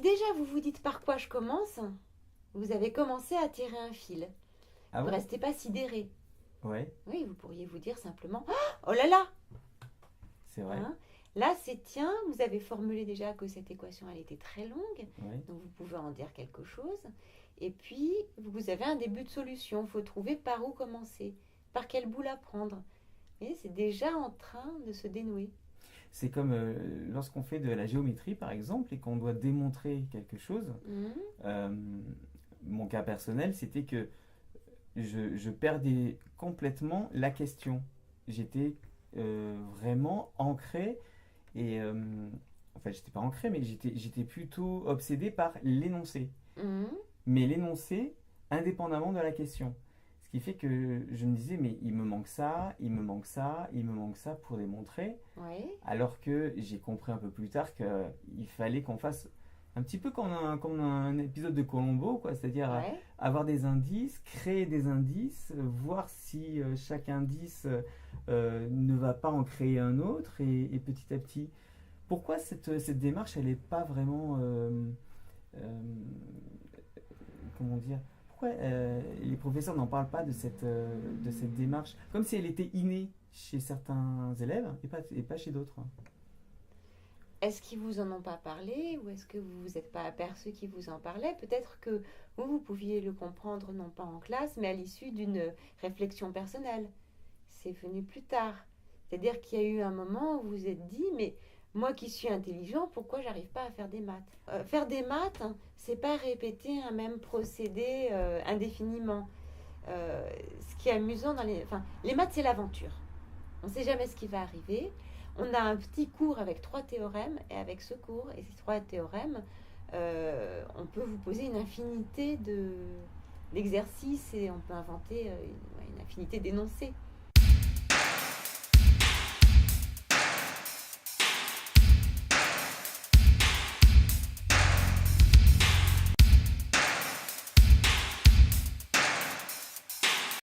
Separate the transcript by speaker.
Speaker 1: déjà vous vous dites par quoi je commence, vous avez commencé à tirer un fil.
Speaker 2: Ah
Speaker 1: Vous
Speaker 2: bon?
Speaker 1: restez pas sidéré.
Speaker 2: Ouais,
Speaker 1: Oui, vous pourriez vous dire simplement oh là là,
Speaker 2: c'est vrai.
Speaker 1: hein. Là, c'est tiens, vous avez formulé déjà que cette équation, elle était très longue,
Speaker 2: Ouais.
Speaker 1: donc vous pouvez en dire quelque chose. Et puis, vous avez un début de solution. Il faut trouver par où commencer, par quel bout la prendre. Et c'est déjà en train de se dénouer.
Speaker 2: C'est comme lorsqu'on fait de la géométrie, par exemple, et qu'on doit démontrer quelque chose.
Speaker 1: Mhm.
Speaker 2: Euh, Mon cas personnel, c'était que je perdais complètement la question. J'étais vraiment ancré et enfin j'étais pas ancré mais j'étais plutôt obsédé par l'énoncé.
Speaker 1: Mhm.
Speaker 2: Mais l'énoncé indépendamment de la question. Ce qui fait que je me disais mais il me manque ça, il me manque ça, il me manque ça pour démontrer.
Speaker 1: Oui,
Speaker 2: Alors que j'ai compris un peu plus tard qu'il fallait qu'on fasse un petit peu comme un épisode de Colombo, quoi, c'est-à-dire
Speaker 1: ouais.
Speaker 2: avoir des indices, créer des indices, voir si chaque indice ne va pas en créer un autre, et petit à petit. Pourquoi cette démarche, elle n'est pas vraiment. Euh, Comment dire? Pourquoi les professeurs n'en parlent pas de cette démarche, comme si elle était innée chez certains élèves et pas chez d'autres?
Speaker 1: Est-ce qu'ils vous en ont pas parlé ou est-ce que vous vous êtes pas aperçu qu'ils vous en parlaient? Peut-être que vous pouviez le comprendre non pas en classe, mais à l'issue d'une réflexion personnelle. C'est venu plus tard. C'est-à-dire qu'il y a eu un moment où vous vous êtes dit, mais moi qui suis intelligent, pourquoi j'arrive pas à faire des maths? Faire des maths, hein, c'est pas répéter un même procédé indéfiniment. Ce qui est amusant dans les maths, c'est l'aventure. On ne sait jamais ce qui va arriver. On a un petit cours avec 3 théorèmes, et avec ce cours et ces 3 théorèmes, on peut vous poser une infinité d'exercices et on peut inventer une infinité d'énoncés.